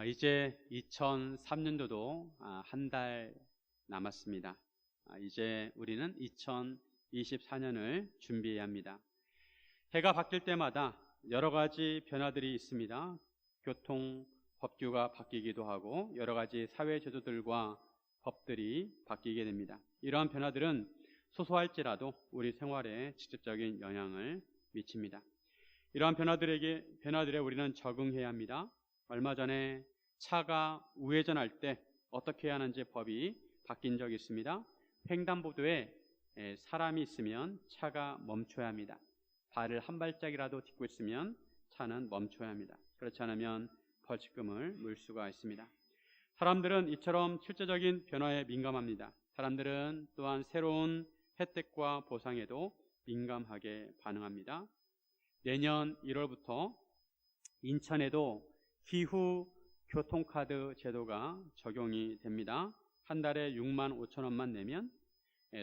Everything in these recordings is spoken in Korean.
이제 2003년도도 한 달 남았습니다. 이제 우리는 2024년을 준비해야 합니다. 해가 바뀔 때마다 여러 가지 변화들이 있습니다. 교통 법규가 바뀌기도 하고 여러 가지 사회 제도들과 법들이 바뀌게 됩니다. 이러한 변화들은 소소할지라도 우리 생활에 직접적인 영향을 미칩니다. 이러한 변화들에 우리는 적응해야 합니다. 얼마 전에 차가 우회전할 때 어떻게 해야 하는지 법이 바뀐 적이 있습니다. 횡단보도에 사람이 있으면 차가 멈춰야 합니다. 발을 한 발짝이라도 딛고 있으면 차는 멈춰야 합니다. 그렇지 않으면 벌칙금을 물 수가 있습니다. 사람들은 이처럼 실제적인 변화에 민감합니다. 사람들은 또한 새로운 혜택과 보상에도 민감하게 반응합니다. 내년 1월부터 인천에도 기후 교통카드 제도가 적용이 됩니다. 한 달에 6만 5천 원만 내면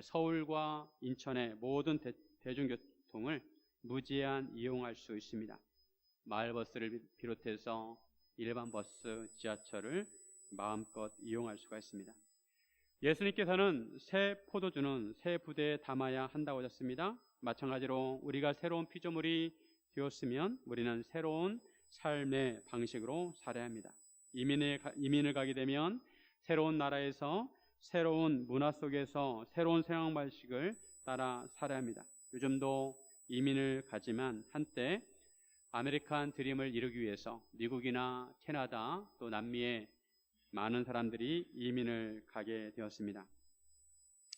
서울과 인천의 모든 대중교통을 무제한 이용할 수 있습니다. 마을버스를 비롯해서 일반 버스, 지하철을 마음껏 이용할 수가 있습니다. 예수님께서는 새 포도주는 새 부대에 담아야 한다고 하셨습니다. 마찬가지로 우리가 새로운 피조물이 되었으면 우리는 새로운 삶의 방식으로 살아야 합니다. 이민을 가게 되면 새로운 나라에서 새로운 문화 속에서 새로운 생활 방식을 따라 살아야 합니다. 요즘도 이민을 가지만 한때 아메리칸 드림을 이루기 위해서 미국이나 캐나다 또 남미에 많은 사람들이 이민을 가게 되었습니다.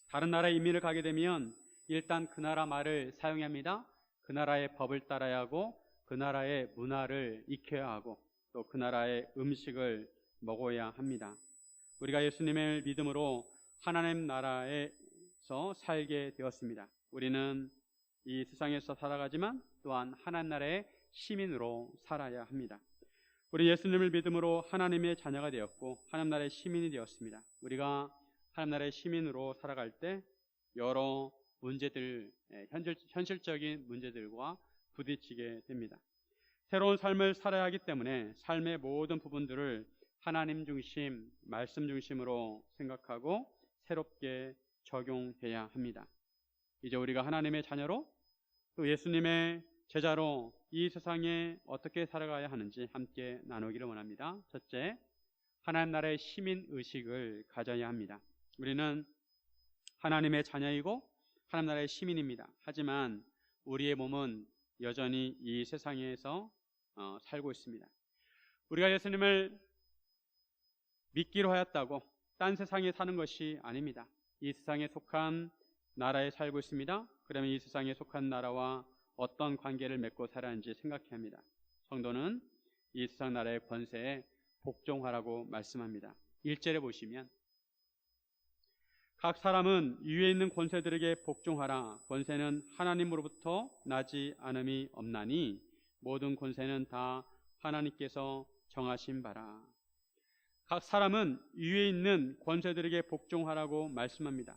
다른 나라에 이민을 가게 되면 일단 그 나라 말을 사용해야 합니다. 그 나라의 법을 따라야 하고 그 나라의 문화를 익혀야 하고 또 그 나라의 음식을 먹어야 합니다. 우리가 예수님을 믿음으로 하나님 나라에서 살게 되었습니다. 우리는 이 세상에서 살아가지만 또한 하나님 나라의 시민으로 살아야 합니다. 우리 예수님을 믿음으로 하나님의 자녀가 되었고 하나님 나라의 시민이 되었습니다. 우리가 하나님 나라의 시민으로 살아갈 때 여러 문제들, 현실적인 문제들과 부딪히게 됩니다. 새로운 삶을 살아야 하기 때문에 삶의 모든 부분들을 하나님 중심, 말씀 중심으로 생각하고 새롭게 적용해야 합니다. 이제 우리가 하나님의 자녀로 또 예수님의 제자로 이 세상에 어떻게 살아가야 하는지 함께 나누기를 원합니다. 첫째, 하나님 나라의 시민 의식을 가져야 합니다. 우리는 하나님의 자녀이고 하나님 나라의 시민입니다. 하지만 우리의 몸은 여전히 이 세상에서 살고 있습니다. 우리가 예수님을 믿기로 하였다고 딴 세상에 사는 것이 아닙니다. 이 세상에 속한 나라에 살고 있습니다. 그러면 이 세상에 속한 나라와 어떤 관계를 맺고 살아야 하는지 생각해야 합니다. 성도는 이 세상 나라의 권세에 복종하라고 말씀합니다. 1절에 보시면 각 사람은 위에 있는 권세들에게 복종하라. 권세는 하나님으로부터 나지 않음이 없나니 모든 권세는 다 하나님께서 정하신 바라. 각 사람은 위에 있는 권세들에게 복종하라고 말씀합니다.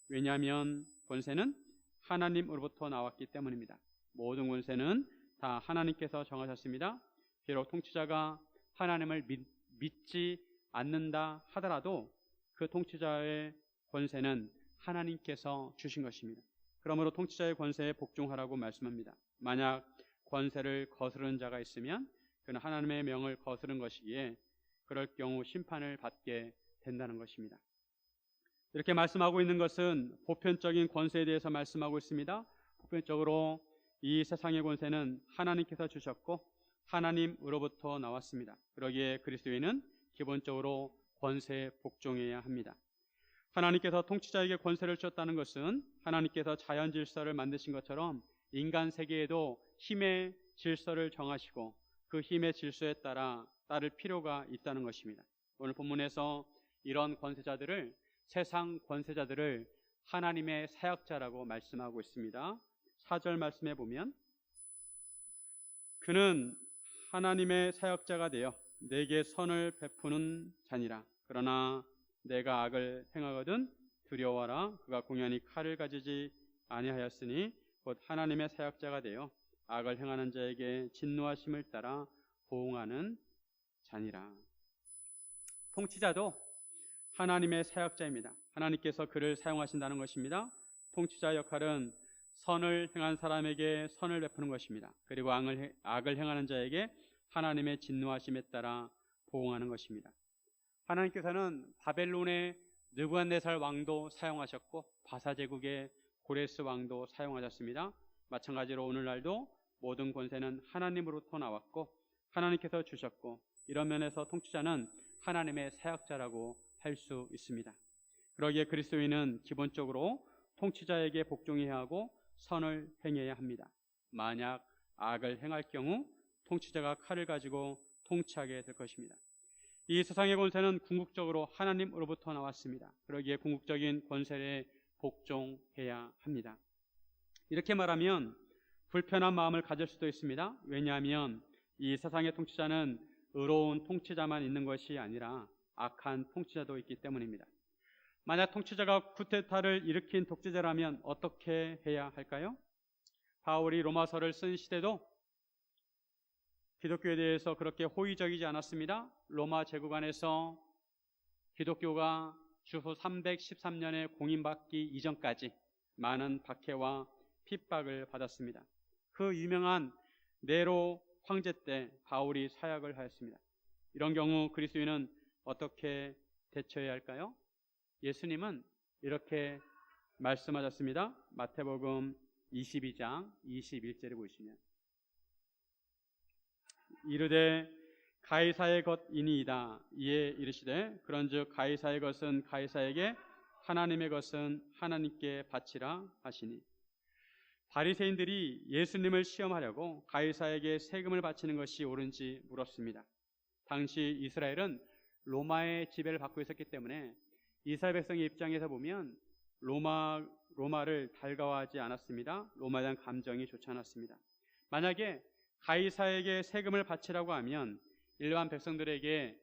왜냐하면 권세는 하나님으로부터 나왔기 때문입니다. 모든 권세는 다 하나님께서 정하셨습니다. 비록 통치자가 하나님을 믿지 않는다 하더라도 그 통치자의 권세는 하나님께서 주신 것입니다. 그러므로 통치자의 권세에 복종하라고 말씀합니다. 만약 권세를 거스르는 자가 있으면 그는 하나님의 명을 거스른 것이기에 그럴 경우 심판을 받게 된다는 것입니다. 이렇게 말씀하고 있는 것은 보편적인 권세에 대해서 말씀하고 있습니다. 보편적으로 이 세상의 권세는 하나님께서 주셨고 하나님으로부터 나왔습니다. 그러기에 그리스도인은 기본적으로 권세에 복종해야 합니다. 하나님께서 통치자에게 권세를 주셨다는 것은 하나님께서 자연 질서를 만드신 것처럼 인간 세계에도 힘의 질서를 정하시고 그 힘의 질서에 따를 필요가 있다는 것입니다. 오늘 본문에서 이런 권세자들을, 세상 권세자들을 하나님의 사역자라고 말씀하고 있습니다. 4절 말씀해 보면 그는 하나님의 사역자가 되어 내게 선을 베푸는 자니라. 그러나 내가 악을 행하거든 두려워하라. 그가 공연히 칼을 가지지 아니하였으니 곧 하나님의 사역자가 되어 악을 행하는 자에게 진노하심을 따라 보응하는 자니라. 통치자도 하나님의 사역자입니다. 하나님께서 그를 사용하신다는 것입니다. 통치자의 역할은 선을 행한 사람에게 선을 베푸는 것입니다. 그리고 악을 행하는 자에게 하나님의 진노하심에 따라 보응하는 것입니다. 하나님께서는 바벨론의 느부갓네살 왕도 사용하셨고 바사 제국의 고레스 왕도 사용하셨습니다. 마찬가지로 오늘날도 모든 권세는 하나님으로부터 나왔고 하나님께서 주셨고, 이런 면에서 통치자는 하나님의 사역자라고 할 수 있습니다. 그러기에 그리스도인은 기본적으로 통치자에게 복종해야 하고 선을 행해야 합니다. 만약 악을 행할 경우 통치자가 칼을 가지고 통치하게 될 것입니다. 이 세상의 권세는 궁극적으로 하나님으로부터 나왔습니다. 그러기에 궁극적인 권세에 복종해야 합니다. 이렇게 말하면 불편한 마음을 가질 수도 있습니다. 왜냐하면 이 세상의 통치자는 의로운 통치자만 있는 것이 아니라 악한 통치자도 있기 때문입니다. 만약 통치자가 쿠데타를 일으킨 독재자라면 어떻게 해야 할까요? 바울이 로마서를 쓴 시대도 기독교에 대해서 그렇게 호의적이지 않았습니다. 로마 제국 안에서 기독교가 주후 313년에 공인받기 이전까지 많은 박해와 핍박을 받았습니다. 그 유명한 네로 황제 때 바울이 사역을 하였습니다. 이런 경우 그리스도인은 어떻게 대처해야 할까요? 예수님은 이렇게 말씀하셨습니다. 마태복음 22장 21절을 보시면 이르되 가이사의 것이니이다. 이에 이르시되 그런즉 가이사의 것은 가이사에게 하나님의 것은 하나님께 바치라 하시니. 바리새인들이 예수님을 시험하려고 가이사에게 세금을 바치는 것이 옳은지 물었습니다. 당시 이스라엘은 로마의 지배를 받고 있었기 때문에 이스라엘 백성의 입장에서 보면 로마를 달가워하지 않았습니다. 로마에 대한 감정이 좋지 않았습니다. 만약에 가이사에게 세금을 바치라고 하면 일반 백성들에게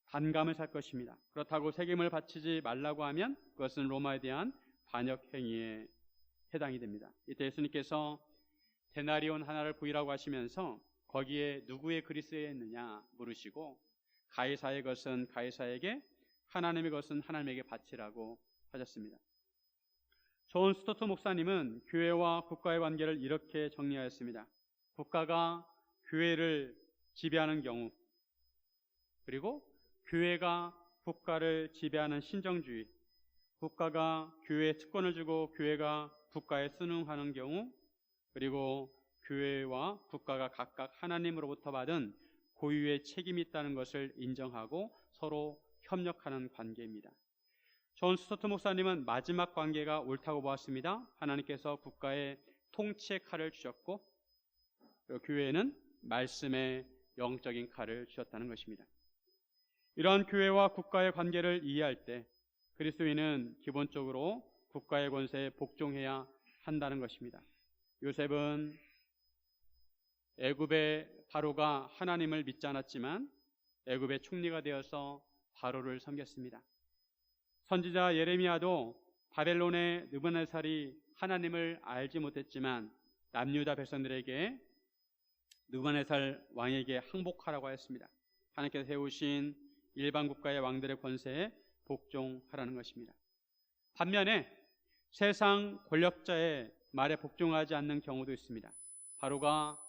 반감을 살 것입니다. 그렇다고 세금을 바치지 말라고 하면 그것은 로마에 대한 반역 행위에 해당이 됩니다. 이때 예수님께서 데나리온 하나를 부이라고 하시면서 거기에 누구의 글이 쓰여 있느냐 물으시고 가이사의 것은 가이사에게, 하나님의 것은 하나님에게 바치라고 하셨습니다. 존 스토트 목사님은 교회와 국가의 관계를 이렇게 정리하였습니다. 국가가 교회를 지배하는 경우, 그리고 교회가 국가를 지배하는 신정주의, 국가가 교회에 특권을 주고 교회가 국가에 순응하는 경우, 그리고 교회와 국가가 각각 하나님으로부터 받은 고유의 책임이 있다는 것을 인정하고 서로 협력하는 관계입니다. 존 스토트 목사님은 마지막 관계가 옳다고 보았습니다. 하나님께서 국가에 통치의 칼을 주셨고 교회에는 말씀의 영적인 칼을 주셨다는 것입니다. 이러한 교회와 국가의 관계를 이해할 때 그리스도인은 기본적으로 국가의 권세에 복종해야 한다는 것입니다. 요셉은 애굽의 바로가 하나님을 믿지 않았지만 애굽의 총리가 되어서 바로를 섬겼습니다. 선지자 예레미야도 바벨론의 느부갓네살이 하나님을 알지 못했지만 남유다 백성들에게 느부갓네살 왕에게 항복하라고 하였습니다. 하나님께서 세우신 일반 국가의 왕들의 권세에 복종하라는 것입니다. 반면에 세상 권력자의 말에 복종하지 않는 경우도 있습니다. 바로가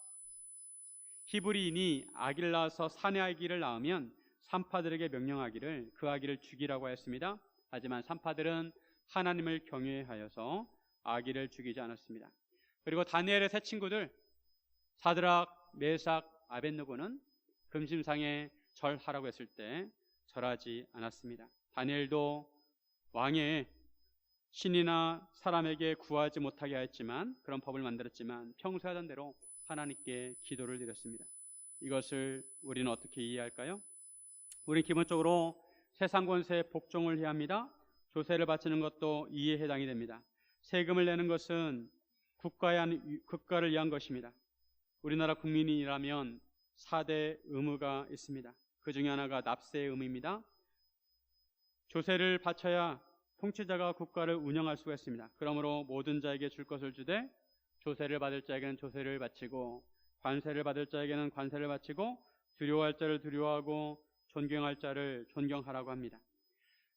히브리인이 아기를 낳아서 사내 아기를 낳으면 산파들에게 명령하기를 그 아기를 죽이라고 했습니다. 하지만 산파들은 하나님을 경외하여서 아기를 죽이지 않았습니다. 그리고 다니엘의 세 친구들 사드락, 메삭, 아벳느고는 금심상에 절하라고 했을 때 절하지 않았습니다. 다니엘도 왕의 신이나 사람에게 구하지 못하게 하였지만, 그런 법을 만들었지만 평소에 하던 대로 하나님께 기도를 드렸습니다. 이것을 우리는 어떻게 이해할까요? 우리는 기본적으로 세상 권세에 복종을 해야 합니다. 조세를 바치는 것도 이에 해당이 됩니다. 세금을 내는 것은 국가를 위한 것입니다. 우리나라 국민이라면 4대 의무가 있습니다. 그 중에 하나가 납세의 의무입니다. 조세를 바쳐야 통치자가 국가를 운영할 수가 있습니다. 그러므로 모든 자에게 줄 것을 주되 조세를 받을 자에게는 조세를 바치고 관세를 받을 자에게는 관세를 바치고 두려워할 자를 두려워하고 존경할 자를 존경하라고 합니다.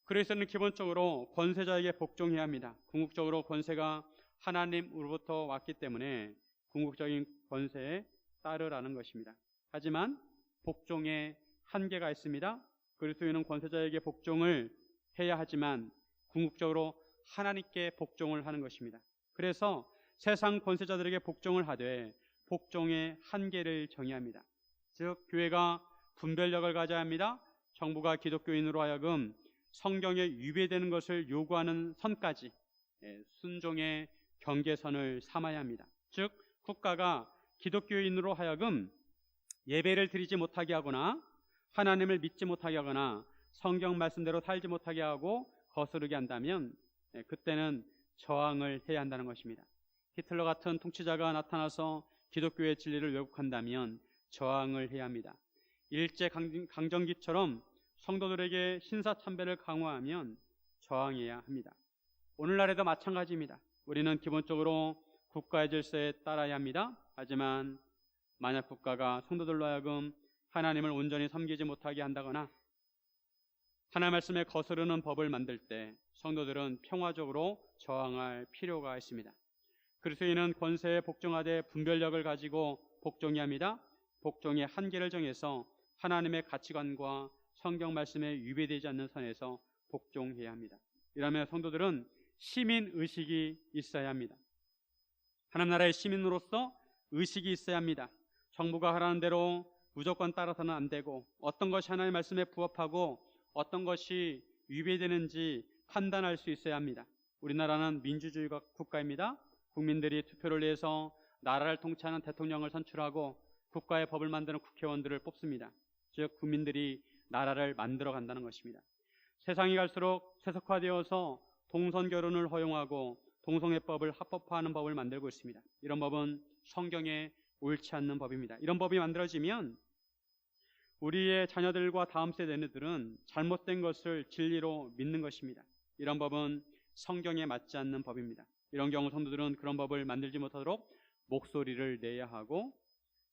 그리스도는 기본적으로 권세자에게 복종해야 합니다. 궁극적으로 권세가 하나님으로부터 왔기 때문에 궁극적인 권세에 따르라는 것입니다. 하지만 복종에 한계가 있습니다. 그리스도인은 권세자에게 복종을 해야 하지만 궁극적으로 하나님께 복종을 하는 것입니다. 그래서 세상 권세자들에게 복종을 하되 복종의 한계를 정의합니다. 즉 교회가 분별력을 가져야 합니다. 정부가 기독교인으로 하여금 성경에 위배되는 것을 요구하는 선까지 순종의 경계선을 삼아야 합니다. 즉 국가가 기독교인으로 하여금 예배를 드리지 못하게 하거나 하나님을 믿지 못하게 하거나 성경 말씀대로 살지 못하게 하고 거스르게 한다면 그때는 저항을 해야 한다는 것입니다. 히틀러 같은 통치자가 나타나서 기독교의 진리를 왜곡한다면 저항을 해야 합니다. 일제 강점기처럼 성도들에게 신사참배를 강화하면 저항해야 합니다. 오늘날에도 마찬가지입니다. 우리는 기본적으로 국가의 질서에 따라야 합니다. 하지만 만약 국가가 성도들로 하여금 하나님을 온전히 섬기지 못하게 한다거나 하나님 말씀에 거스르는 법을 만들 때 성도들은 평화적으로 저항할 필요가 있습니다. 그리스도인은 권세에 복종하되 분별력을 가지고 복종해야 합니다. 복종의 한계를 정해서 하나님의 가치관과 성경 말씀에 위배되지 않는 선에서 복종해야 합니다. 이러면 성도들은 시민의식이 있어야 합니다. 하나님 나라의 시민으로서 의식이 있어야 합니다. 정부가 하라는 대로 무조건 따라서는 안 되고 어떤 것이 하나님의 말씀에 부합하고 어떤 것이 위배되는지 판단할 수 있어야 합니다. 우리나라는 민주주의 국가입니다. 국민들이 투표를 해서 나라를 통치하는 대통령을 선출하고 국가의 법을 만드는 국회의원들을 뽑습니다. 즉 국민들이 나라를 만들어 간다는 것입니다. 세상이 갈수록 세속화되어서 동성결혼을 허용하고 동성애법을 합법화하는 법을 만들고 있습니다. 이런 법은 성경에 옳지 않는 법입니다. 이런 법이 만들어지면 우리의 자녀들과 다음 세대들은 잘못된 것을 진리로 믿는 것입니다. 이런 법은 성경에 맞지 않는 법입니다. 이런 경우 성도들은 그런 법을 만들지 못하도록 목소리를 내야 하고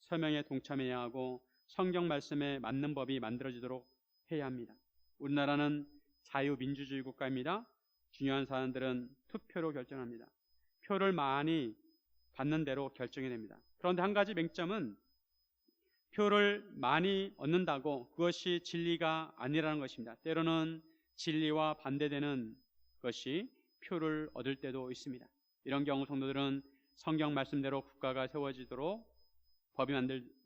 서명에 동참해야 하고 성경 말씀에 맞는 법이 만들어지도록 해야 합니다. 우리나라는 자유민주주의 국가입니다. 중요한 사안들은 투표로 결정합니다. 표를 많이 받는 대로 결정이 됩니다. 그런데 한 가지 맹점은 표를 많이 얻는다고 그것이 진리가 아니라는 것입니다. 때로는 진리와 반대되는 것이 표를 얻을 때도 있습니다. 이런 경우 성도들은 성경 말씀대로 국가가 세워지도록 법이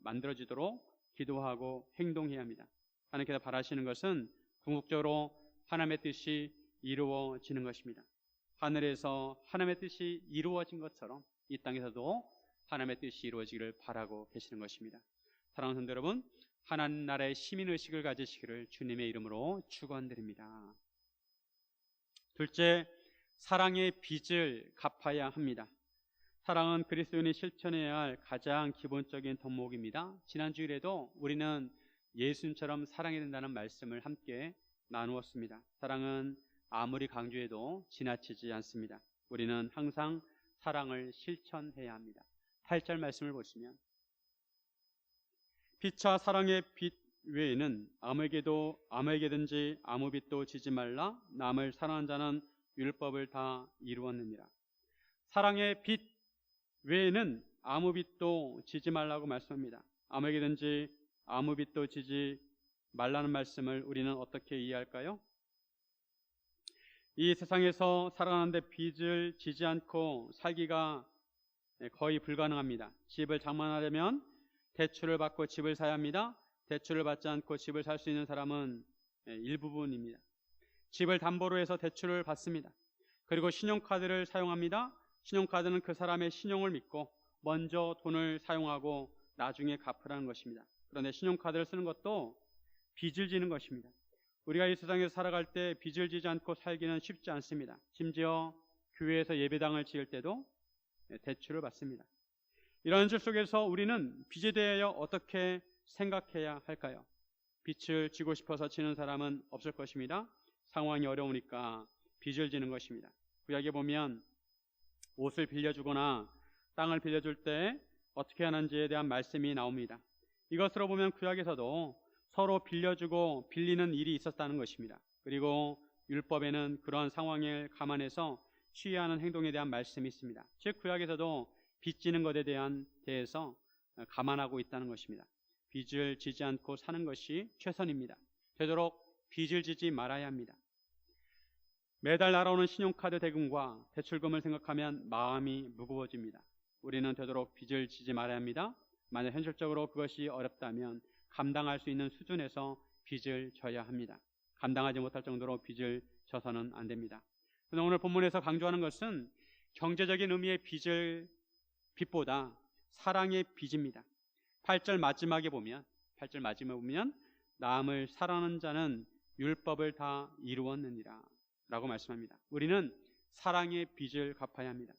만들어지도록 기도하고 행동해야 합니다. 하나님께서 바라시는 것은 궁극적으로 하나님의 뜻이 이루어지는 것입니다. 하늘에서 하나님의 뜻이 이루어진 것처럼 이 땅에서도 하나님의 뜻이 이루어지기를 바라고 계시는 것입니다. 사랑하는 성도 여러분, 하나님 나라의 시민의식을 가지시기를 주님의 이름으로 축원드립니다. 둘째, 사랑의 빚을 갚아야 합니다. 사랑은 그리스도인이 실천해야 할 가장 기본적인 덕목입니다. 지난 주일에도 우리는 예수님처럼 사랑해야 된다는 말씀을 함께 나누었습니다. 사랑은 아무리 강조해도 지나치지 않습니다. 우리는 항상 사랑을 실천해야 합니다. 8절 말씀을 보시면 피차 사랑의 빚 외에는 아무에게든지 아무 빚도 지지 말라. 남을 사랑하는 자는 율법을 다 이루었느니라. 사랑의 빚 외에는 아무 빚도 지지 말라고 말씀합니다. 아무에게든지 아무 빚도 지지 말라는 말씀을 우리는 어떻게 이해할까요? 이 세상에서 살아가는데 빚을 지지 않고 살기가 거의 불가능합니다. 집을 장만하려면 대출을 받고 집을 사야 합니다. 대출을 받지 않고 집을 살 수 있는 사람은 일부분입니다. 집을 담보로 해서 대출을 받습니다. 그리고 신용카드를 사용합니다. 신용카드는 그 사람의 신용을 믿고 먼저 돈을 사용하고 나중에 갚으라는 것입니다. 그런데 신용카드를 쓰는 것도 빚을 지는 것입니다. 우리가 이 세상에서 살아갈 때 빚을 지지 않고 살기는 쉽지 않습니다. 심지어 교회에서 예배당을 지을 때도 대출을 받습니다. 이런 질 속에서 우리는 빚에 대하여 어떻게 생각해야 할까요? 빚을 지고 싶어서 지는 사람은 없을 것입니다. 상황이 어려우니까 빚을 지는 것입니다. 구약에 보면 옷을 빌려주거나 땅을 빌려줄 때 어떻게 하는지에 대한 말씀이 나옵니다. 이것으로 보면 구약에서도 서로 빌려주고 빌리는 일이 있었다는 것입니다. 그리고 율법에는 그러한 상황을 감안해서 취해야 하는 행동에 대한 말씀이 있습니다. 즉 구약에서도 빚지는 것에 대해서 감안하고 있다는 것입니다. 빚을 지지 않고 사는 것이 최선입니다. 되도록 빚을 지지 말아야 합니다. 매달 날아오는 신용카드 대금과 대출금을 생각하면 마음이 무거워집니다. 우리는 되도록 빚을 지지 말아야 합니다. 만약 현실적으로 그것이 어렵다면 감당할 수 있는 수준에서 빚을 져야 합니다. 감당하지 못할 정도로 빚을 져서는 안 됩니다. 오늘 본문에서 강조하는 것은 경제적인 의미의 빚보다 사랑의 빚입니다. 8절 마지막에 보면 남을 사랑하는 자는 율법을 다 이루었느니라 라고 말씀합니다. 우리는 사랑의 빚을 갚아야 합니다.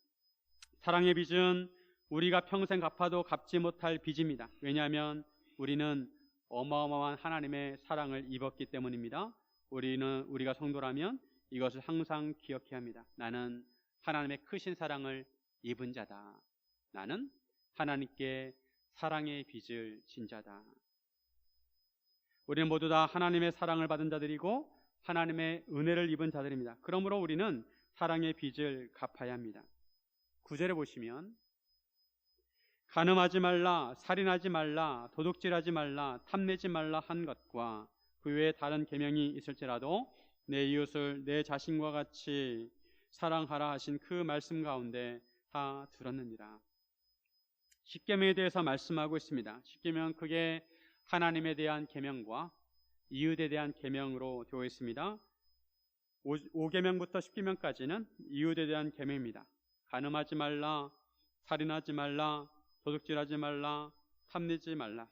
사랑의 빚은 우리가 평생 갚아도 갚지 못할 빚입니다. 왜냐하면 우리는 어마어마한 하나님의 사랑을 입었기 때문입니다. 우리가 성도라면 이것을 항상 기억해야 합니다. 나는 하나님의 크신 사랑을 입은 자다. 나는 하나님께 사랑의 빚을 진 자다. 우리는 모두 다 하나님의 사랑을 받은 자들이고 하나님의 은혜를 입은 자들입니다. 그러므로 우리는 사랑의 빚을 갚아야 합니다. 9절에 보시면 간음하지 말라, 살인하지 말라, 도둑질하지 말라, 탐내지 말라 한 것과 그 외에 다른 계명이 있을지라도 내 이웃을 내 자신과 같이 사랑하라 하신 그 말씀 가운데 다 들었느니라. 십계명에 대해서 말씀하고 있습니다. 십계명은 크게 하나님에 대한 계명과 이웃에 대한 계명으로 되어 있습니다. 5계명부터 10계명까지는 이웃에 대한 계명입니다. 간음하지 말라, 살인하지 말라, 도둑질하지 말라, 탐내지 말라.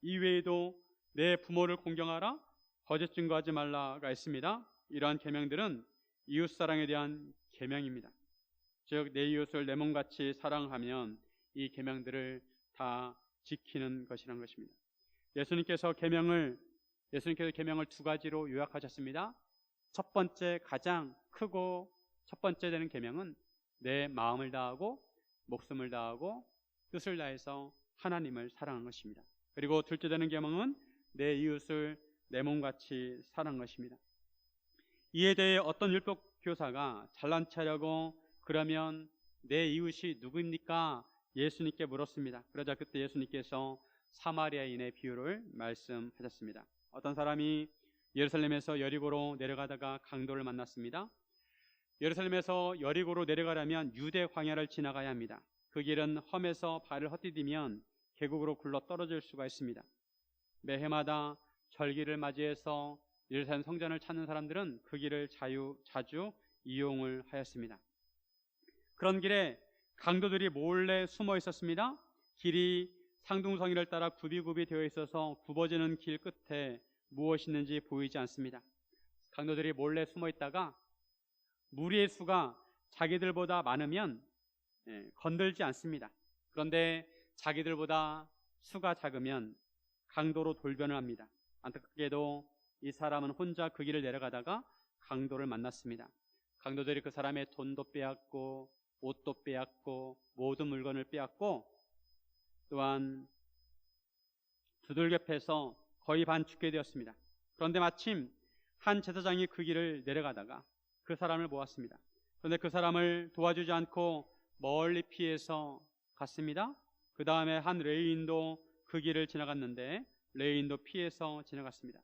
이외에도 내 부모를 공경하라, 거짓 증거하지 말라가 있습니다. 이러한 계명들은 이웃사랑에 대한 계명입니다. 즉 내 이웃을 내 몸같이 사랑하면 이 계명들을 다 지키는 것이라는 것입니다. 예수님께서 계명을 두 가지로 요약하셨습니다. 첫 번째, 가장 크고 첫 번째 되는 계명은 내 마음을 다하고 목숨을 다하고 뜻을 다해서 하나님을 사랑하는 것입니다. 그리고 둘째 되는 계명은 내 이웃을 내 몸같이 사랑하는 것입니다. 이에 대해 어떤 율법 교사가 잘난 체하려고 그러면 내 이웃이 누구입니까? 예수님께 물었습니다. 그러자 그때 예수님께서 사마리아인의 비유를 말씀하셨습니다. 어떤 사람이 예루살렘에서 여리고로 내려가다가 강도를 만났습니다. 예루살렘에서 여리고로 내려가려면 유대 광야를 지나가야 합니다. 그 길은 험해서 발을 헛디디면 계곡으로 굴러 떨어질 수가 있습니다. 매해마다 절기를 맞이해서 예루살렘 성전을 찾는 사람들은 그 길을 자주 이용을 하였습니다. 그런 길에 강도들이 몰래 숨어 있었습니다. 길이 상둥성이를 따라 굽이굽이 되어 있어서 굽어지는 길 끝에 무엇이 있는지 보이지 않습니다. 강도들이 몰래 숨어 있다가 무리의 수가 자기들보다 많으면 건들지 않습니다. 그런데 자기들보다 수가 작으면 강도로 돌변을 합니다. 안타깝게도 이 사람은 혼자 그 길을 내려가다가 강도를 만났습니다. 강도들이 그 사람의 돈도 빼앗고 옷도 빼앗고 모든 물건을 빼앗고 또한 두들겨 패서 거의 반 죽게 되었습니다. 그런데 마침 한 제사장이 그 길을 내려가다가 그 사람을 보았습니다. 그런데 그 사람을 도와주지 않고 멀리 피해서 갔습니다. 그 다음에 한 레위인도 그 길을 지나갔는데 레위인도 피해서 지나갔습니다.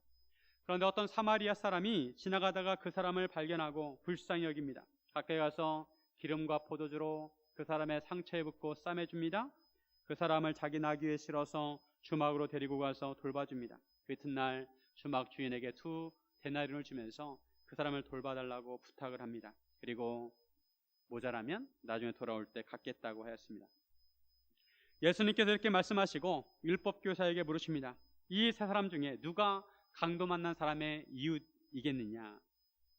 그런데 어떤 사마리아 사람이 지나가다가 그 사람을 발견하고 불쌍히 여깁니다. 가까이 가서 기름과 포도주로 그 사람의 상처에 붓고 싸매줍니다. 그 사람을 자기 나귀에 실어서 주막으로 데리고 가서 돌봐줍니다. 그 이튿날 주막 주인에게 2데나리온을 주면서 그 사람을 돌봐달라고 부탁을 합니다. 그리고 모자라면 나중에 돌아올 때 갚겠다고 하였습니다. 예수님께서 이렇게 말씀하시고 율법교사에게 물으십니다. 이 세 사람 중에 누가 강도 만난 사람의 이웃이겠느냐?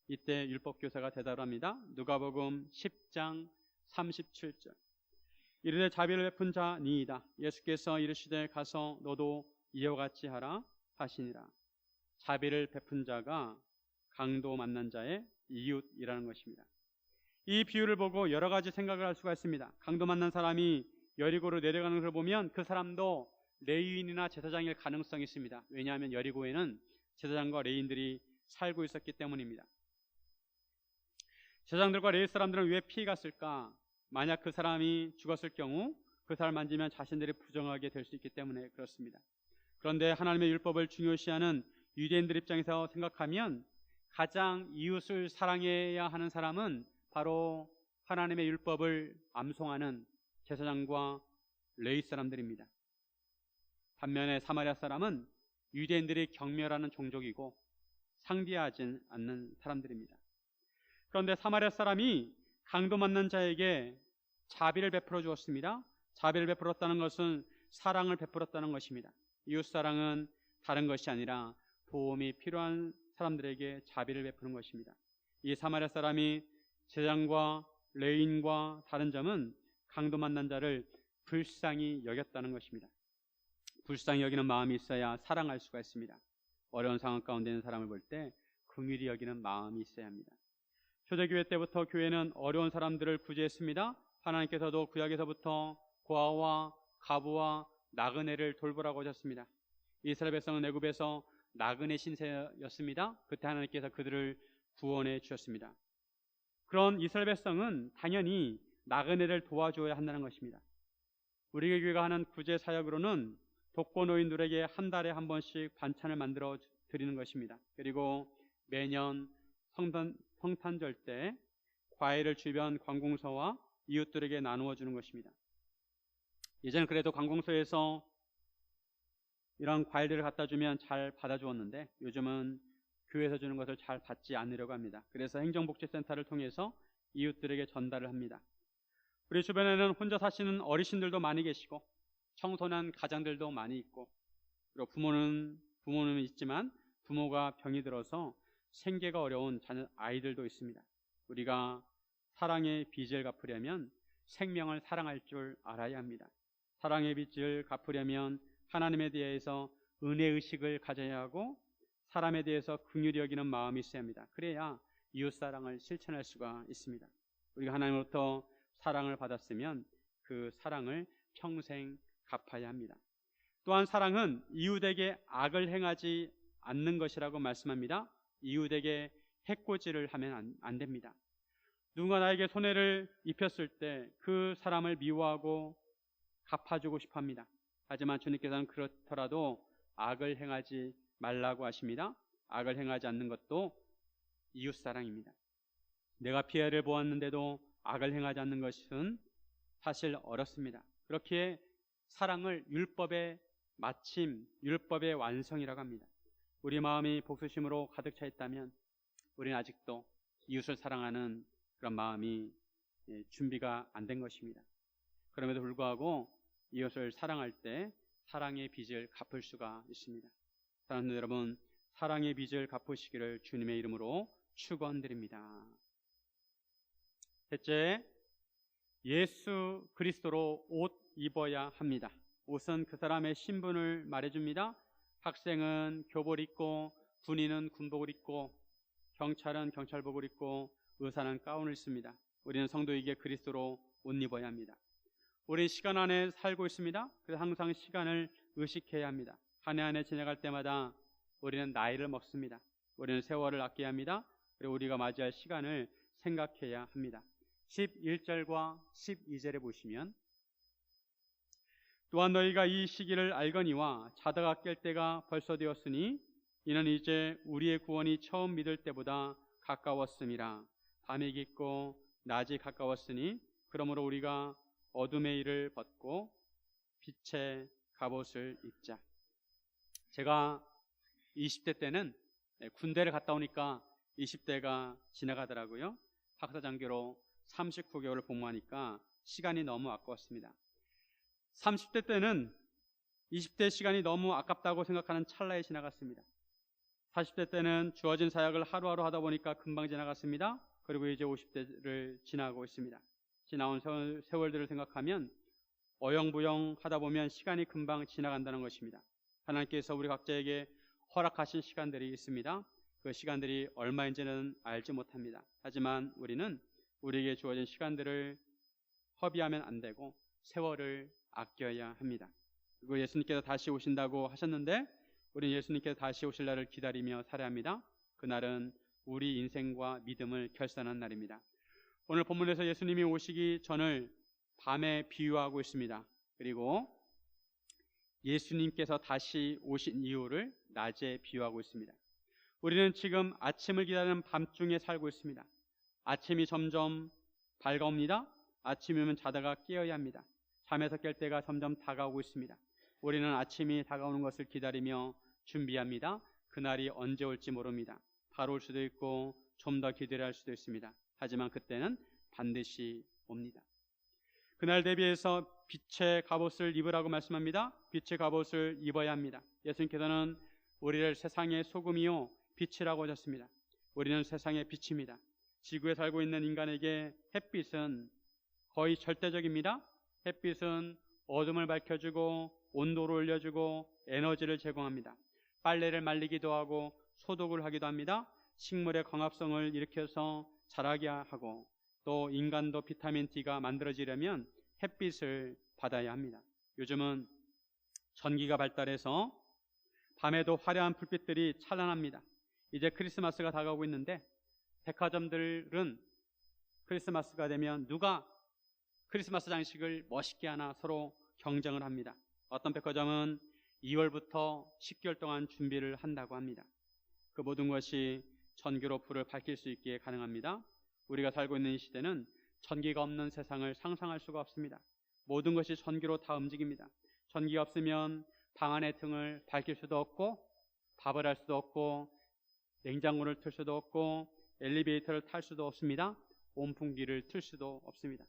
이때 율법교사가 대답을 합니다. 누가복음 10장 37절. 이르되 자비를 베푼 자 니이다. 예수께서 이르시되 가서 너도 이와 같이 하라 하시니라. 자비를 베푼 자가 강도 만난 자의 이웃이라는 것입니다. 이 비유를 보고 여러 가지 생각을 할 수가 있습니다. 강도 만난 사람이 여리고로 내려가는 것을 보면 그 사람도 레위인이나 제사장일 가능성이 있습니다. 왜냐하면 여리고에는 제사장과 레위인들이 살고 있었기 때문입니다. 제사장들과 레위 사람들은 왜 피해갔을까? 만약 그 사람이 죽었을 경우 그 사람을 만지면 자신들이 부정하게 될 수 있기 때문에 그렇습니다. 그런데 하나님의 율법을 중요시하는 유대인들 입장에서 생각하면 가장 이웃을 사랑해야 하는 사람은 바로 하나님의 율법을 암송하는 제사장과 레위 사람들입니다. 반면에 사마리아 사람은 유대인들이 경멸하는 종족이고 상대하지 않는 사람들입니다. 그런데 사마리아 사람이 강도 맞는 자에게 자비를 베풀어 주었습니다. 자비를 베풀었다는 것은 사랑을 베풀었다는 것입니다. 이웃사랑은 다른 것이 아니라 도움이 필요한 사람들에게 자비를 베푸는 것입니다. 이 사마리아 사람이 제사장과 레위인과 다른 점은 강도 만난 자를 불쌍히 여겼다는 것입니다. 불쌍히 여기는 마음이 있어야 사랑할 수가 있습니다. 어려운 상황 가운데 있는 사람을 볼 때 긍휼히 여기는 마음이 있어야 합니다. 초대교회 때부터 교회는 어려운 사람들을 구제했습니다. 하나님께서도 구약에서부터 고아와 가부와 나그네를 돌보라고 하셨습니다. 이스라엘 백성은 애굽에서 나그네 신세였습니다. 그때 하나님께서 그들을 구원해 주셨습니다. 그런 이스라엘 백성은 당연히 나그네를 도와줘야 한다는 것입니다. 우리 교회가 하는 구제 사역으로는 독거노인들에게 한 달에 한 번씩 반찬을 만들어 드리는 것입니다. 그리고 매년 성탄절 때 과일을 주변 관공서와 이웃들에게 나누어 주는 것입니다. 예전에 그래도 관공서에서 이런 과일들을 갖다 주면 잘 받아주었는데 요즘은 교회에서 주는 것을 잘 받지 않으려고 합니다. 그래서 행정복지센터를 통해서 이웃들에게 전달을 합니다. 우리 주변에는 혼자 사시는 어르신들도 많이 계시고 청소년 가장들도 많이 있고, 그리고 부모는 있지만 부모가 병이 들어서 생계가 어려운 아이들도 있습니다. 우리가 사랑의 빚을 갚으려면 생명을 사랑할 줄 알아야 합니다. 사랑의 빚을 갚으려면 하나님에 대해서 은혜의식을 가져야 하고 사람에 대해서 긍휼히 여기는 마음이 있어야 합니다. 그래야 이웃사랑을 실천할 수가 있습니다. 우리가 하나님으로부터 사랑을 받았으면 그 사랑을 평생 갚아야 합니다. 또한 사랑은 이웃에게 악을 행하지 않는 것이라고 말씀합니다. 이웃에게 해코지를 하면 안 됩니다. 누군가 나에게 손해를 입혔을 때 그 사람을 미워하고 갚아주고 싶어 합니다. 하지만 주님께서는 그렇더라도 악을 행하지 말라고 하십니다. 악을 행하지 않는 것도 이웃사랑입니다. 내가 피해를 보았는데도 악을 행하지 않는 것은 사실 어렵습니다. 그렇기에 사랑을 율법의 마침, 율법의 완성이라고 합니다. 우리 마음이 복수심으로 가득 차 있다면 우리는 아직도 이웃을 사랑하는 그런 마음이 준비가 안 된 것입니다. 그럼에도 불구하고 이웃을 사랑할 때 사랑의 빚을 갚을 수가 있습니다. 사랑하는 여러분, 사랑의 빚을 갚으시기를 주님의 이름으로 축원드립니다. 셋째, 예수 그리스도로 옷 입어야 합니다. 옷은 그 사람의 신분을 말해줍니다. 학생은 교복을 입고, 군인은 군복을 입고, 경찰은 경찰복을 입고, 의사는 가운을 입습니다. 우리는 성도에게 그리스도로 옷 입어야 합니다. 우리 시간 안에 살고 있습니다. 그래서 항상 시간을 의식해야 합니다. 한 해 한 해 지나갈 때마다 우리는 나이를 먹습니다. 우리는 세월을 아껴야 합니다. 그리고 우리가 맞이할 시간을 생각해야 합니다. 11절과 12절에 보시면, 또한 너희가 이 시기를 알거니와 자다가 깰 때가 벌써 되었으니 이는 이제 우리의 구원이 처음 믿을 때보다 가까웠음이라. 밤이 깊고 낮이 가까웠으니 그러므로 우리가 어둠의 일을 벗고 빛의 갑옷을 입자. 제가 20대 때는 군대를 갔다 오니까 20대가 지나가더라고요. 박사장교로 39개월을 복무하니까 시간이 너무 아까웠습니다. 30대 때는 20대 시간이 너무 아깝다고 생각하는 찰나에 지나갔습니다. 40대 때는 주어진 사역을 하루하루 하다 보니까 금방 지나갔습니다. 그리고 이제 50대를 지나고 있습니다. 지나온 세월들을 생각하면 어영부영 하다 보면 시간이 금방 지나간다는 것입니다. 하나님께서 우리 각자에게 허락하신 시간들이 있습니다. 그 시간들이 얼마인지는 알지 못합니다. 하지만 우리는 우리에게 주어진 시간들을 허비하면 안 되고 세월을 아껴야 합니다. 그리고 예수님께서 다시 오신다고 하셨는데 우리는 예수님께서 다시 오실 날을 기다리며 살아야 합니다. 그날은 우리 인생과 믿음을 결산한 날입니다. 오늘 본문에서 예수님이 오시기 전을 밤에 비유하고 있습니다. 그리고 예수님께서 다시 오신 이유를 낮에 비유하고 있습니다. 우리는 지금 아침을 기다리는 밤중에 살고 있습니다. 아침이 점점 밝아옵니다. 아침이면 자다가 깨어야 합니다. 잠에서 깰 때가 점점 다가오고 있습니다. 우리는 아침이 다가오는 것을 기다리며 준비합니다. 그날이 언제 올지 모릅니다. 바로 올 수도 있고 좀 더 기다려야 할 수도 있습니다. 하지만 그때는 반드시 옵니다. 그날 대비해서 빛의 갑옷을 입으라고 말씀합니다. 빛의 갑옷을 입어야 합니다. 예수님께서는 우리를 세상의 소금이요 빛이라고 하셨습니다. 우리는 세상의 빛입니다. 지구에 살고 있는 인간에게 햇빛은 거의 절대적입니다. 햇빛은 어둠을 밝혀주고 온도를 올려주고 에너지를 제공합니다. 빨래를 말리기도 하고 소독을 하기도 합니다. 식물의 광합성을 일으켜서 자라게 하고 또 인간도 비타민 D가 만들어지려면 햇빛을 받아야 합니다. 요즘은 전기가 발달해서 밤에도 화려한 불빛들이 찬란합니다. 이제 크리스마스가 다가오고 있는데 백화점들은 크리스마스가 되면 누가 크리스마스 장식을 멋있게 하나 서로 경쟁을 합니다. 어떤 백화점은 2월부터 10개월 동안 준비를 한다고 합니다. 그 모든 것이 전기로 불을 밝힐 수 있게 가능합니다. 우리가 살고 있는 이 시대는 전기가 없는 세상을 상상할 수가 없습니다. 모든 것이 전기로 다 움직입니다. 전기가 없으면 방 안의 등을 밝힐 수도 없고 밥을 할 수도 없고 냉장고를 틀 수도 없고 엘리베이터를 탈 수도 없습니다. 온풍기를 틀 수도 없습니다.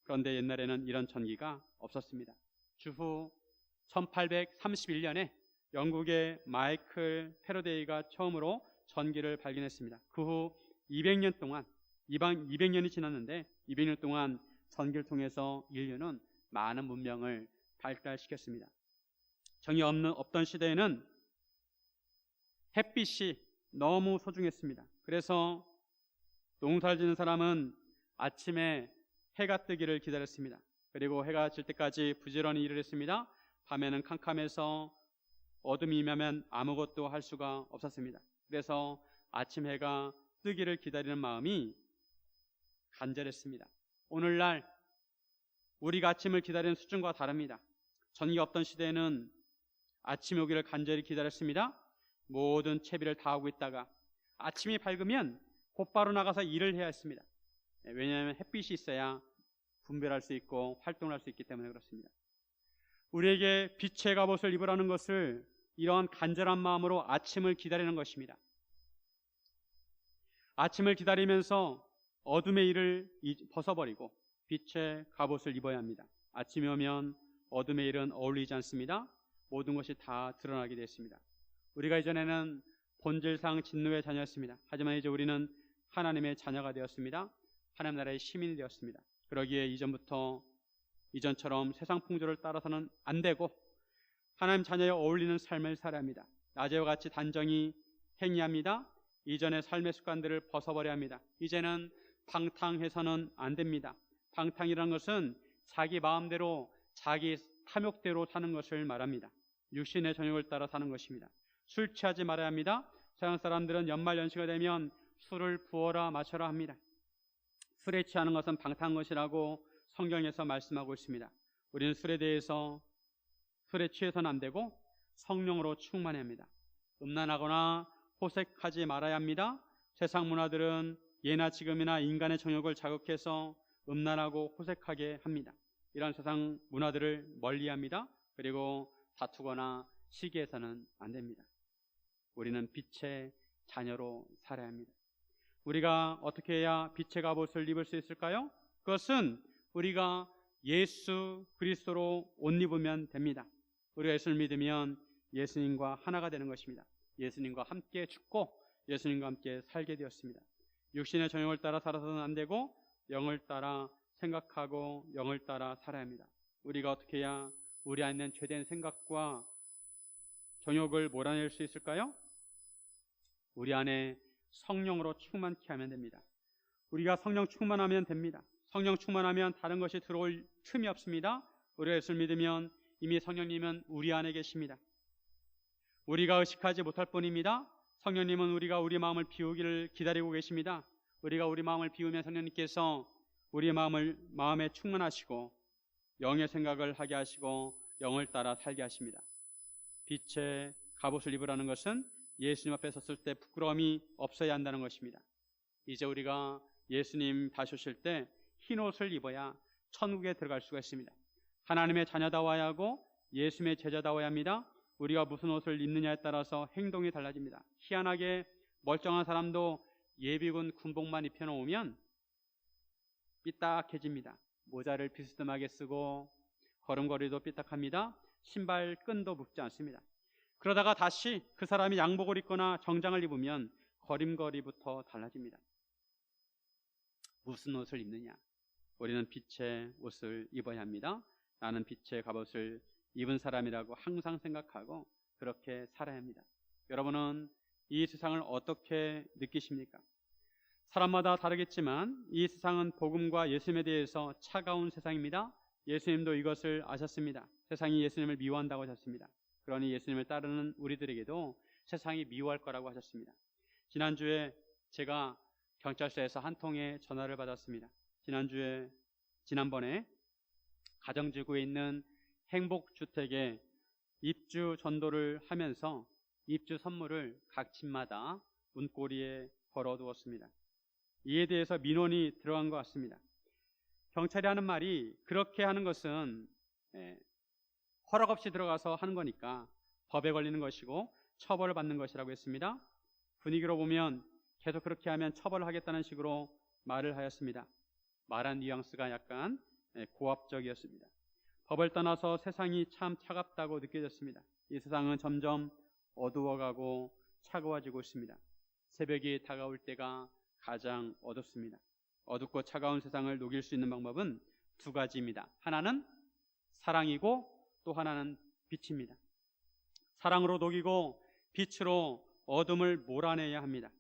그런데 옛날에는 이런 전기가 없었습니다. 주후 1831년에 영국의 마이클 패러데이가 처음으로 전기를 발견했습니다. 그 후 200년 동안 200년이 지났는데 200년 동안 전기를 통해서 인류는 많은 문명을 발달시켰습니다. 전기 없던 시대에는 햇빛이 너무 소중했습니다. 그래서 농사를 짓는 사람은 아침에 해가 뜨기를 기다렸습니다. 그리고 해가 질 때까지 부지런히 일을 했습니다. 밤에는 캄캄해서 어둠이 임하면 아무것도 할 수가 없었습니다. 그래서 아침 해가 뜨기를 기다리는 마음이 간절했습니다. 오늘날 우리가 아침을 기다리는 수준과 다릅니다. 전기가 없던 시대에는 아침이 오기를 간절히 기다렸습니다. 모든 채비를 다 하고 있다가 아침이 밝으면 곧바로 나가서 일을 해야 했습니다. 왜냐하면 햇빛이 있어야 분별할 수 있고 활동을 할 수 있기 때문에 그렇습니다. 우리에게 빛의 갑옷을 입으라는 것을 이러한 간절한 마음으로 아침을 기다리는 것입니다. 아침을 기다리면서 어둠의 일을 벗어버리고 빛의 갑옷을 입어야 합니다. 아침이 오면 어둠의 일은 어울리지 않습니다. 모든 것이 다 드러나게 되었습니다. 우리가 이전에는 본질상 진노의 자녀였습니다. 하지만 이제 우리는 하나님의 자녀가 되었습니다. 하나님 나라의 시민이 되었습니다. 그러기에 이전처럼 세상 풍조를 따라서는 안 되고 하나님 자녀에 어울리는 삶을 살아야 합니다. 낮에와 같이 단정히 행위합니다. 이전의 삶의 습관들을 벗어버려야 합니다. 이제는 방탕해서는 안 됩니다. 방탕이라는 것은 자기 마음대로 자기 탐욕대로 사는 것을 말합니다. 육신의 정욕을 따라 사는 것입니다. 술 취하지 말아야 합니다. 서양 사람들은 연말 연시가 되면 술을 부어라 마셔라 합니다. 술에 취하는 것은 방탕한 것이라고 성경에서 말씀하고 있습니다. 우리는 술에 취해서는 안 되고 성령으로 충만해야 합니다. 음란하거나 호색하지 말아야 합니다. 세상 문화들은 예나 지금이나 인간의 정욕을 자극해서 음란하고 호색하게 합니다. 이런 세상 문화들을 멀리합니다. 그리고 다투거나 시기해서는 안 됩니다. 우리는 빛의 자녀로 살아야 합니다. 우리가 어떻게 해야 빛의 갑옷을 입을 수 있을까요? 그것은 우리가 예수 그리스도로 옷 입으면 됩니다. 우리가 예수를 믿으면 예수님과 하나가 되는 것입니다. 예수님과 함께 죽고 예수님과 함께 살게 되었습니다. 육신의 정욕을 따라 살아서는 안 되고 영을 따라 생각하고 영을 따라 살아야 합니다. 우리가 어떻게 해야 우리 안에 있는 죄된 생각과 정욕을 몰아낼 수 있을까요? 우리 안에 성령으로 충만케 하면 됩니다. 우리가 성령 충만하면 됩니다. 성령 충만하면 다른 것이 들어올 틈이 없습니다. 우리가 예수를 믿으면 이미 성령님은 우리 안에 계십니다. 우리가 의식하지 못할 뿐입니다. 성령님은 우리 마음을 비우기를 기다리고 계십니다. 우리가 우리 마음을 비우면 성령님께서 우리 마음에 충만하시고 영의 생각을 하게 하시고 영을 따라 살게 하십니다. 빛의 갑옷을 입으라는 것은 예수님 앞에 섰을 때 부끄러움이 없어야 한다는 것입니다. 이제 우리가 예수님 다시 오실 때 흰 옷을 입어야 천국에 들어갈 수가 있습니다. 하나님의 자녀다워야 하고 예수님의 제자다워야 합니다. 우리가 무슨 옷을 입느냐에 따라서 행동이 달라집니다. 희한하게 멀쩡한 사람도 예비군 군복만 입혀놓으면 삐딱해집니다. 모자를 비스듬하게 쓰고 걸음걸이도 삐딱합니다. 신발 끈도 묶지 않습니다. 그러다가 다시 그 사람이 양복을 입거나 정장을 입으면 걸음걸이부터 달라집니다. 무슨 옷을 입느냐? 우리는 빛의 옷을 입어야 합니다. 나는 빛의 갑옷을 입은 사람이라고 항상 생각하고 그렇게 살아야 합니다. 여러분은 이 세상을 어떻게 느끼십니까? 사람마다 다르겠지만 이 세상은 복음과 예수님에 대해서 차가운 세상입니다. 예수님도 이것을 아셨습니다. 세상이 예수님을 미워한다고 하셨습니다. 그러니 예수님을 따르는 우리들에게도 세상이 미워할 거라고 하셨습니다. 지난주에 제가 경찰서에서 한 통의 전화를 받았습니다. 지난번에 가정지구에 있는 행복주택에 입주 전도를 하면서 입주 선물을 각 집마다 문고리에 걸어두었습니다. 이에 대해서 민원이 들어간 것 같습니다. 경찰이 하는 말이 그렇게 하는 것은 허락 없이 들어가서 하는 거니까 법에 걸리는 것이고 처벌을 받는 것이라고 했습니다. 분위기로 보면 계속 그렇게 하면 처벌을 하겠다는 식으로 말을 하였습니다. 말한 뉘앙스가 약간 고압적이었습니다. 법을 떠나서 세상이 참 차갑다고 느껴졌습니다. 이 세상은 점점 어두워가고 차가워지고 있습니다. 새벽이 다가올 때가 가장 어둡습니다. 어둡고 차가운 세상을 녹일 수 있는 방법은 두 가지입니다. 하나는 사랑이고 또 하나는 빛입니다. 사랑으로 녹이고 빛으로 어둠을 몰아내야 합니다.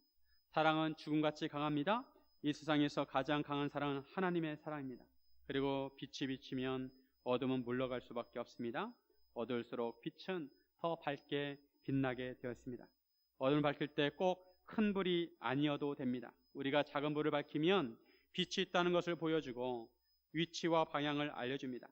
사랑은 죽음같이 강합니다. 이 세상에서 가장 강한 사랑은 하나님의 사랑입니다. 그리고 빛이 비치면 어둠은 물러갈 수밖에 없습니다. 어두울수록 빛은 더 밝게 빛나게 되었습니다. 어둠을 밝힐 때 꼭 큰 불이 아니어도 됩니다. 우리가 작은 불을 밝히면 빛이 있다는 것을 보여주고 위치와 방향을 알려줍니다.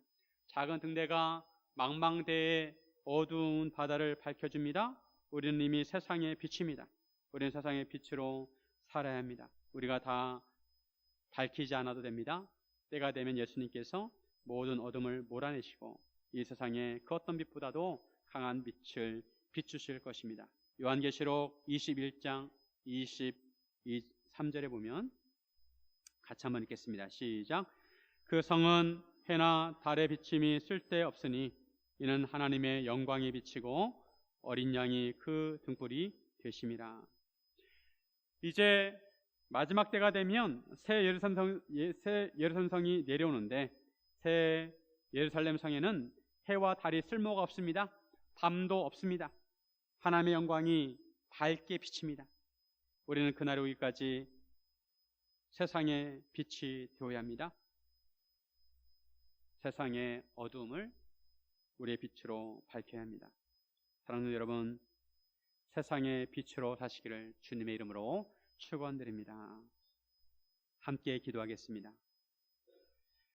작은 등대가 망망대해 어두운 바다를 밝혀줍니다. 우리는 이미 세상의 빛입니다. 우리는 세상의 빛으로 살아야 합니다. 우리가 다 밝히지 않아도 됩니다. 때가 되면 예수님께서 모든 어둠을 몰아내시고 이 세상에 그 어떤 빛보다도 강한 빛을 비추실 것입니다. 요한계시록 21장 23절에 보면 같이 한번 읽겠습니다. 시작. 그 성은 해나 달의 비침이 쓸데없으니 이는 하나님의 영광이 비치고 어린 양이 그 등불이 되심이라. 이제 마지막 때가 되면 새 예루살렘 성이 내려오는데 새 예루살렘 성에는 해와 달이 쓸모가 없습니다. 밤도 없습니다. 하나님의 영광이 밝게 비칩니다. 우리는 그날 오기까지 세상의 빛이 되어야 합니다. 세상의 어두움을 우리의 빛으로 밝혀야 합니다. 사랑하는 여러분, 세상의 빛으로 사시기를 주님의 이름으로 축원드립니다. 함께 기도하겠습니다.